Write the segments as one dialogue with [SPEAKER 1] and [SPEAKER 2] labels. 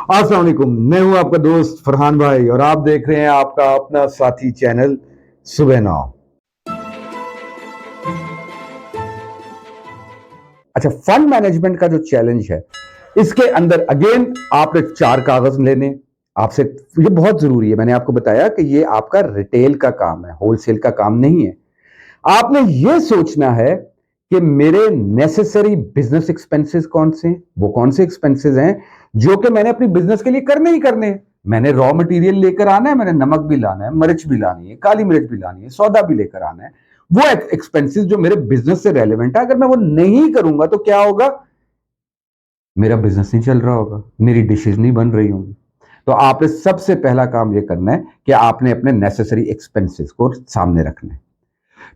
[SPEAKER 1] अस्सलाम वालेकुम। मैं हूं आपका दोस्त फरहान भाई और आप देख रहे हैं आपका अपना साथी चैनल सुबह 9। अच्छा, फंड मैनेजमेंट का जो चैलेंज है इसके अंदर अगेन आपने 4 कागज लेने आपसे। ये बहुत जरूरी है। मैंने आपको बताया कि ये आपका रिटेल का काम है, होलसेल का काम नहीं है। आपने ये सोचना है कि मेरे नेसेसरी बिजनेस एक्सपेंसेस कौन से हैं, वो कौन से एक्सपेंसेस हैं जो कि मैंने अपनी बिजनेस के लिए करने ही करने हैं। मैंने रॉ मटेरियल लेकर आना है, मैंने नमक भी लाना है, मिर्च भी लानी है, काली मिर्च भी लानी है, सौदा भी लेकर आना है। वो एक्सपेंसेस जो मेरे बिजनेस से रेलेवेंट है, अगर मैं वो नहीं करूंगा तो क्या होगा? मेरा बिजनेस नहीं चल रहा होगा, मेरी डिशेज नहीं बन रही होंगी। तो आपने सबसे पहला काम यह करना है कि आपने अपने नेसेसरी एक्सपेंसेस को सामने रखना है।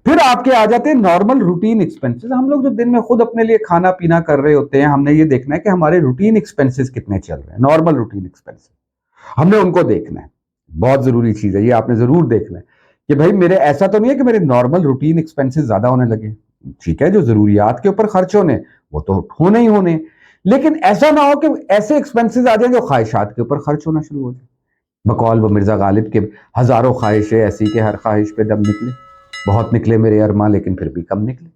[SPEAKER 1] फिर आपके आ जाते हैं नॉर्मल रूटीन एक्सपेंसेस। हम लोग जो दिन में खुद अपने लिए खाना पीना कर रहे होते हैं, हमने ये देखना है कि हमारे रूटीन एक्सपेंसेस कितने चल रहे हैं, नॉर्मल रूटीन एक्सपेंसेस हमने उनको देखना है। बहुत जरूरी चीज है ये, आपने जरूर देखना है कि भाई मेरे ऐसा तो नहीं है कि मेरे नॉर्मल रूटीन एक्सपेंसेस ज्यादा होने लगे। ठीक है, जो जरूरियात के ऊपर खर्च होने वो तो होने ही होने, लेकिन ऐसा ना हो कि ऐसे एक्सपेंसेस आ जाए जो ख्वाहिशात के ऊपर खर्च होना शुरू हो जाए। बकौल वो मिर्जा गालिब के हजारों ख्वाहिशें ऐसी कि हर ख्वाहिश पे दम निकले। बहुत निकले मेरे अरमा लेकिन फिर भी कम निकले।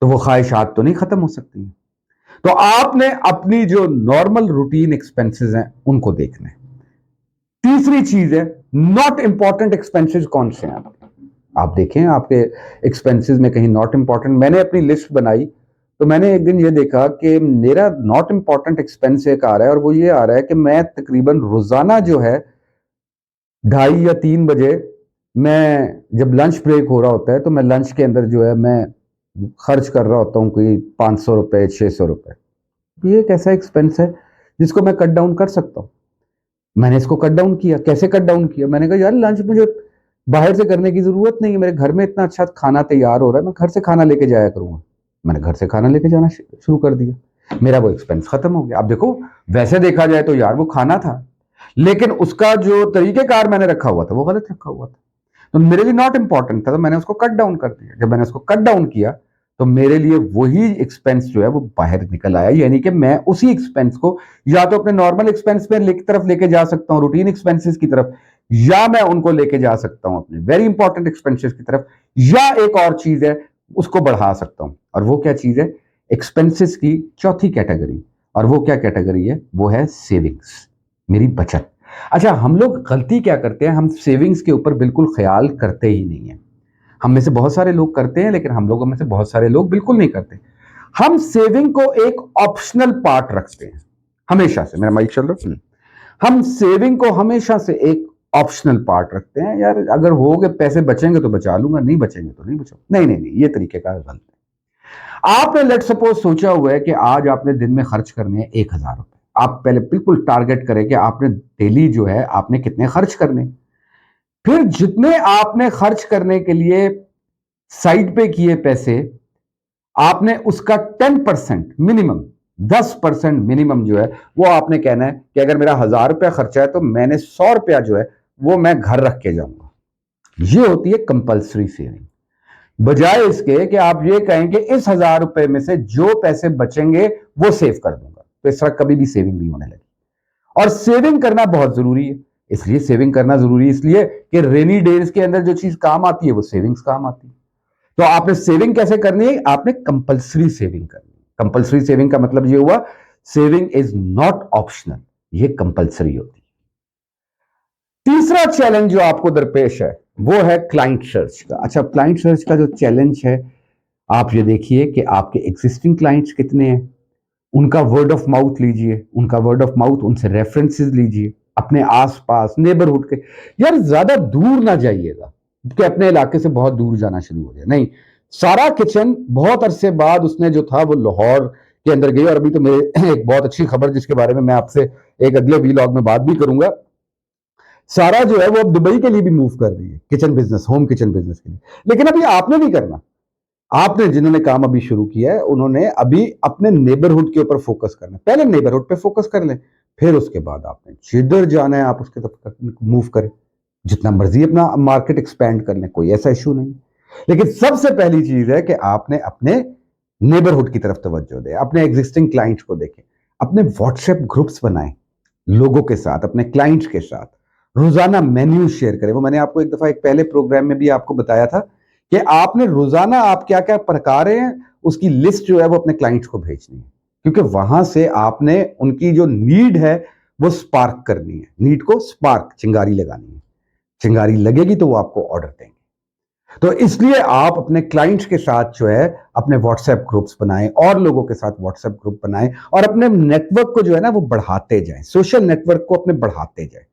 [SPEAKER 1] तो वो ख्वाहिशात तो नहीं खत्म हो सकती। तो आपने अपनी जो नॉर्मल रूटीन एक्सपेंसेस हैं उनको देखना है। तीसरी चीज है नॉट इंपॉर्टेंट एक्सपेंसेस कौन से हैं आपके। आप देखें आपके एक्सपेंसेस में कहीं नॉट इंपॉर्टेंट। मैंने अपनी लिस्ट बनाई तो मैंने एक दिन ये देखा कि मेरा नॉट इंपॉर्टेंट एक्सपेंस एक आ रहा है और वो ये आ रहा है कि मैं तकरीबन रोजाना जो है 2:30 या 3 बजे, मैं जब लंच ब्रेक हो रहा होता है तो मैं लंच के अंदर जो है मैं खर्च कर रहा होता हूँ कोई 500 रुपए 600 रुपए। ये एक ऐसा एक्सपेंस है जिसको मैं कट डाउन कर सकता हूँ। मैंने इसको कट डाउन किया। कैसे कट डाउन किया? मैंने कहा यार लंच मुझे बाहर से करने की जरूरत नहीं है, मेरे घर में इतना अच्छा खाना तैयार हो रहा है, मैं घर से खाना लेके जाया करूंगा। मैंने घर से खाना लेके जाना शुरू कर दिया। मेरा वो एक्सपेंस खत्म हो गया। अब देखो, वैसे देखा जाए तो यार वो खाना था, लेकिन उसका जो तरीकेकार मैंने रखा हुआ था वो गलत रखा हुआ था, तो मेरे लिए नॉट इंपॉर्टेंट था, तो मैंने उसको कट डाउन कर दिया। जब मैंने उसको कट डाउन किया तो मेरे लिए वही एक्सपेंस जो है वो बाहर निकल आया। यानी कि मैं उसी एक्सपेंस को या तो अपने नॉर्मल एक्सपेंस पे तरफ लेके जा सकता हूं, रूटीन एक्सपेंसेस की तरफ, या मैं उनको लेके जा सकता हूं अपने वेरी इंपॉर्टेंट एक्सपेंसेस की तरफ, या एक और चीज है उसको बढ़ा सकता हूं। और वो क्या चीज है? एक्सपेंसेस की चौथी कैटेगरी। और वो क्या कैटेगरी है? वो है सेविंग्स, मेरी बचत। अच्छा, हम लोग गलती क्या करते हैं? हम सेविंग्स के ऊपर बिल्कुल ख्याल करते ही नहीं है। हम में से बहुत सारे लोग करते हैं, लेकिन हम लोगों में से बहुत सारे लोग बिल्कुल नहीं करते। हम सेविंग को एक ऑप्शनल पार्ट रखते हैं हमेशा से। मेरा माइक चल रहा है? हम सेविंग को हमेशा से एक ऑप्शनल पार्ट रखते हैं। यार अगर हो गए पैसे बचेंगे तो बचा लूंगा, नहीं बचेंगे तो नहीं बचा। नहीं नहीं नहीं, ये तरीके का गलत है। आपने लेट सपोज सोचा हुआ है कि आज आपने दिन में खर्च करने हैं 1,000 रुपए। आप पहले बिल्कुल टारगेट करें कि आपने डेली जो है आपने कितने खर्च करने। फिर जितने आपने खर्च करने के लिए साइड पे किए पैसे, आपने उसका 10% मिनिमम, 10% मिनिमम जो है वो आपने कहना है कि अगर मेरा 1,000 रुपया खर्चा है तो मैंने 100 रुपया जो है वो मैं घर रख के जाऊंगा। ये होती है कंपल्सरी सेविंग। बजाय इसके कि आप ये कहें कि इस 1,000 रुपए में से जो पैसे बचेंगे वो सेव कर दूंगा, तो इस तरह कभी भी सेविंग नहीं होने लगी। और सेविंग करना बहुत जरूरी है। इसलिए सेविंग करना जरूरी है इसलिए कि रेनी डेज के अंदर जो चीज काम आती है वो सेविंग्स काम आती है। तो आपने सेविंग कैसे करनी है? आपने कंपल्सरी सेविंग करनी है। कंपल्सरी सेविंग का मतलब ये हुआ सेविंग इज नॉट ऑप्शनल, ये कंपल्सरी होती है। तीसरा चैलेंज जो आपको दरपेश है वो है क्लाइंट सर्च का। अच्छा, क्लाइंट सर्च का जो चैलेंज है, आप ये देखिए कि आपके एग्जिस्टिंग क्लाइंट्स कितने हैं, उनका वर्ड ऑफ माउथ लीजिए, उनका वर्ड ऑफ माउथ, उनसे रेफरेंसेस लीजिए, अपने आसपास नेबरहुड के। यार ज्यादा दूर ना जाइएगा कि अपने इलाके से बहुत दूर जाना शुरू हो जाए, नहीं। सारा किचन बहुत अरसे बाद उसने जो था वो लाहौर के अंदर गई। और अभी तो मेरे एक बहुत अच्छी खबर जिसके बारे में मैं आपसे एक अगले वीलॉग में बात भी करूंगा। सारा जो है वो अब दुबई के लिए भी मूव कर रही है kitchen business, home kitchen business के लिए। लेकिन अभी आपने नहीं करना। आपने जिन्होंने काम अभी शुरू किया है उन्होंने अभी अपने नेबरहुड के ऊपर फोकस करना है। पहले नेबरहुड पे फोकस कर लें, फिर उसके बाद आपने जिधर जाना है आप उसके तरफ मूव करें। जितना मर्जी अपना मार्केट एक्सपैंड कर लें, कोई ऐसा इशू नहीं। लेकिन सबसे पहली चीज है कि आपने अपने नेबरहुड की तरफ तवज्जो दें, अपने एग्जिस्टिंग क्लाइंट्स को देखें, अपने व्हाट्सएप ग्रुप्स बनाएं। लोगों के साथ, अपने क्लाइंट्स के साथ रोजाना मेन्यू शेयर करें। वो मैंने आपको एक दफा एक पहले प्रोग्राम में भी आपको बताया था कि आपने रोजाना आप क्या क्या पका रहे हैं उसकी लिस्ट जो है वो अपने क्लाइंट्स को भेजनी है, क्योंकि वहां से आपने उनकी जो नीड है वो स्पार्क करनी है। नीड को स्पार्क, चिंगारी लगानी है। चिंगारी लगेगी तो वो आपको ऑर्डर देंगे। तो इसलिए आप अपने क्लाइंट्स के साथ जो है अपने व्हाट्सएप ग्रुप्स बनाएं और लोगों के साथ व्हाट्सएप ग्रुप बनाएं और अपने नेटवर्क को जो है ना वो बढ़ाते जाएं, सोशल नेटवर्क को अपने बढ़ाते जाएं।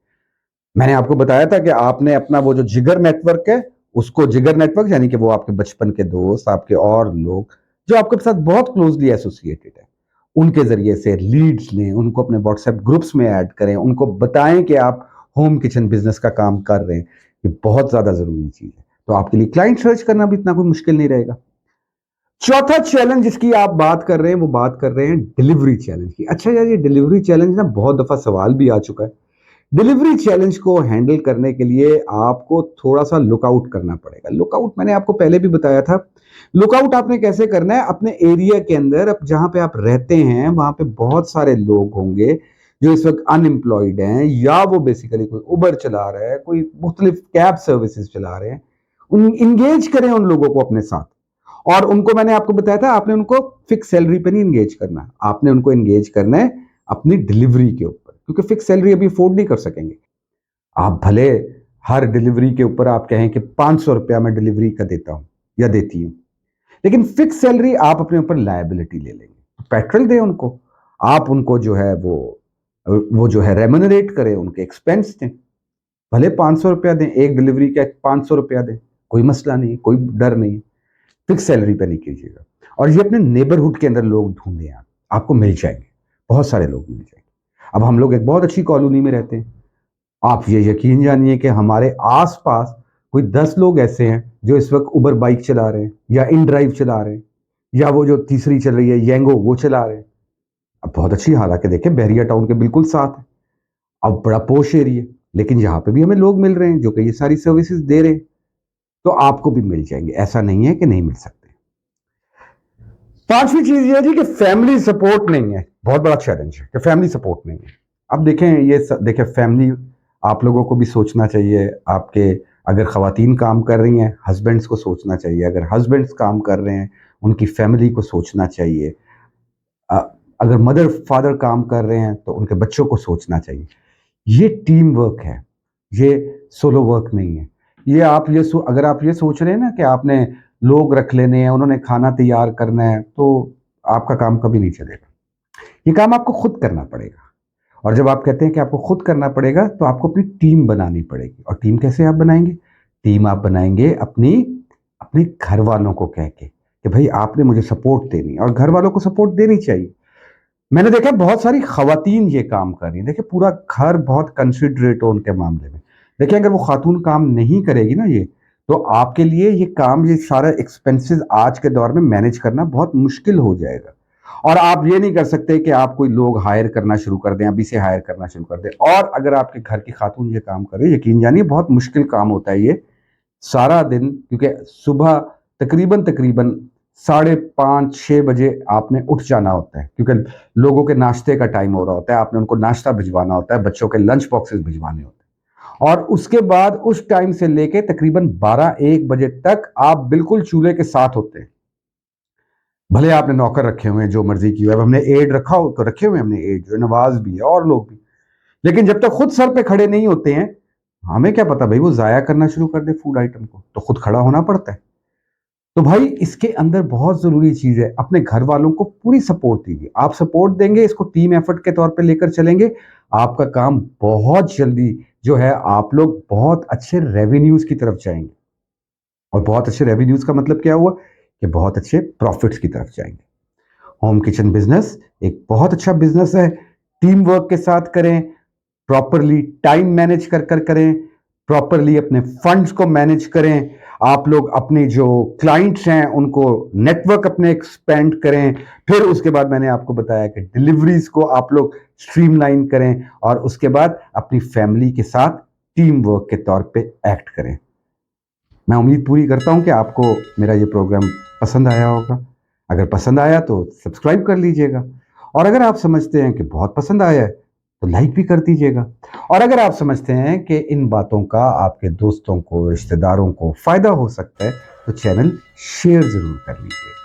[SPEAKER 1] मैंने आपको बताया था कि आपने अपना वो जो जिगर नेटवर्क है उसको, जिगर नेटवर्क यानी कि वो आपके बचपन के दोस्त, आपके और लोग जो आपके साथ बहुत क्लोजली एसोसिएटेड है, उनके जरिए से लीड्स लें, उनको अपने व्हाट्सएप ग्रुप्स में ऐड करें, उनको बताएं कि आप होम किचन बिजनेस का काम कर रहे हैं। ये बहुत ज्यादा जरूरी चीज है। तो आपके लिए क्लाइंट सर्च करना भी इतना कोई मुश्किल नहीं रहेगा। चौथा चैलेंज जिसकी आप बात कर रहे हैं वो बात कर रहे हैं डिलीवरी चैलेंज की। अच्छा यार, ये डिलीवरी चैलेंज ना बहुत दफा सवाल भी आ चुका है। डिलीवरी चैलेंज को हैंडल करने के लिए आपको थोड़ा सा लुकआउट करना पड़ेगा। लुकआउट मैंने आपको पहले भी बताया था। लुकआउट आपने कैसे करना है, अपने एरिया के अंदर, अब जहां पे आप रहते हैं वहां पे बहुत सारे लोग होंगे जो इस वक्त अनएम्प्लॉयड हैं, या वो बेसिकली कोई उबर चला रहा है, कोई मुख्तलिफ कैब सर्विसेज चला रहे हैं। उन इंगेज करें उन लोगों को अपने साथ। और उनको मैंने आपको बताया था, आपने उनको फिक्स सैलरी पे नहीं इंगेज करना, आपने उनको इंगेज करना है अपनी डिलीवरी के ऊपर, क्योंकि फिक्स सैलरी अभी अफोर्ड नहीं कर सकेंगे। आप भले हर डिलीवरी के ऊपर आप कहें कि 500 रुपया मैं डिलीवरी का देता हूं या देती हूं, लेकिन फिक्स सैलरी आप अपने ऊपर लायबिलिटी ले लेंगे। तो पेट्रोल दें उनको, आप उनको जो है वो जो है रेम्यूनरेट करें, उनके एक्सपेंस दें। भले 500 रुपया दें, एक डिलीवरी का 500 रुपया दें, कोई मसला नहीं, कोई डर नहीं। फिक्स सैलरी पे नहीं कीजिएगा। और ये अपने नेबरहुड के अंदर लोग ढूंढे, आप आपको मिल जाएंगे, बहुत सारे लोग मिल जाएंगे। अब हम लोग एक बहुत अच्छी कॉलोनी में रहते हैं। आप ये यकीन जानिए कि हमारे आसपास कोई 10 लोग ऐसे हैं जो इस वक्त उबर बाइक चला रहे हैं, या इन ड्राइव चला रहे हैं, या वो जो तीसरी चल रही है येंगो वो चला रहे हैं। अब बहुत अच्छी, हालांकि देखें बहरिया टाउन के बिल्कुल साथ है, अब बड़ा पोश एरिया, लेकिन यहाँ पे भी हमें लोग मिल रहे हैं जो कि ये सारी सर्विसेज दे रहे हैं। तो आपको भी मिल जाएंगे, ऐसा नहीं है कि नहीं मिल सकते। पांचवी चीज ये है जी कि फैमिली सपोर्ट नहीं है। बहुत बड़ा चैलेंज है कि फैमिली सपोर्ट नहीं है। अब देखें, देखें फैमिली, आप लोगों को भी सोचना चाहिए। आपके अगर खवातीन काम कर रही हैं, हस्बैंड्स को सोचना चाहिए। अगर हस्बैंड्स काम कर रहे हैं, उनकी फैमिली को सोचना चाहिए। अ, अगर मदर फादर काम कर रहे हैं तो उनके बच्चों को सोचना चाहिए। ये टीम वर्क है, ये सोलो वर्क नहीं है। ये आप अगर आप ये सोच रहे हैं ना कि आपने लोग रख लेने हैं, उन्होंने खाना तैयार करना है, तो आपका काम कभी नहीं चलेगा। ये काम आपको खुद करना पड़ेगा। और जब आप कहते हैं कि आपको खुद करना पड़ेगा तो आपको अपनी टीम बनानी पड़ेगी। और टीम कैसे आप बनाएंगे? टीम आप बनाएंगे अपनी अपने घर वालों को कह के कि भाई आपने मुझे सपोर्ट देनी है, और घर वालों को सपोर्ट देनी चाहिए। मैंने देखा बहुत सारी खवातीन ये काम कर रही हैं। देखिए पूरा घर बहुत कंसिडरेट हो उनके मामले में। देखिए अगर वो खातून काम नहीं करेगी ना, ये तो आपके लिए ये काम, ये सारा एक्सपेंसेस आज के दौर में मैनेज करना बहुत मुश्किल हो जाएगा। और आप ये नहीं कर सकते कि आप कोई लोग हायर करना शुरू कर दें, अभी से हायर करना शुरू कर दें। और अगर आपके घर की खातून ये काम करे, यकीन जानिए बहुत मुश्किल काम होता है ये सारा दिन, क्योंकि सुबह तकरीबन तकरीबन 5:30-6 बजे आपने उठ जाना होता है, क्योंकि लोगों के नाश्ते का टाइम हो रहा होता है। आपने उनको नाश्ता भिजवाना होता है, बच्चों के लंच बॉक्सेस भिजवाने होते हैं। और उसके बाद उस टाइम से लेके तकरीबन 12-1 बजे तक आप बिल्कुल चूल्हे के साथ होते हैं। भले आपने नौकर रखे हुए हैं जो मर्जी की हो, अब हमने एड रखे हुए हैं, हमने एड जो नवाज भी है और लोग भी, लेकिन जब तक खुद सर पे खड़े नहीं होते हैं, हमें क्या पता भाई वो जाया करना शुरू कर दे फूड आइटम को, तो खुद खड़ा होना पड़ता है। तो भाई इसके अंदर बहुत जरूरी चीज है, अपने घर वालों को पूरी सपोर्ट दीजिए। आप सपोर्ट देंगे, इसको टीम एफर्ट के तौर पे लेकर चलेंगे, आपका काम बहुत जल्दी जो है, आप लोग बहुत अच्छे रेवेन्यूज की तरफ जाएंगे। और बहुत अच्छे रेवेन्यूज का मतलब क्या हुआ कि बहुत अच्छे प्रॉफिट्स की तरफ जाएंगे। होम किचन बिजनेस एक बहुत अच्छा बिजनेस है। टीम वर्क के साथ करें, प्रॉपरली टाइम मैनेज कर कर करें, प्रॉपरली अपने फंड्स को मैनेज करें। आप लोग अपने जो क्लाइंट्स हैं उनको नेटवर्क अपने एक्सपेंड करें। फिर उसके बाद मैंने आपको बताया कि डिलीवरीज को आप लोग स्ट्रीमलाइन करें, और उसके बाद अपनी फैमिली के साथ टीम वर्क के तौर पे एक्ट करें। मैं उम्मीद पूरी करता हूं कि आपको मेरा ये प्रोग्राम पसंद आया होगा। अगर पसंद आया तो सब्सक्राइब कर लीजिएगा, और अगर आप समझते हैं कि बहुत पसंद आया है तो लाइक भी कर दीजिएगा। और अगर आप समझते हैं कि इन बातों का आपके दोस्तों को, रिश्तेदारों को फायदा हो सकता है, तो चैनल शेयर जरूर कर लीजिए।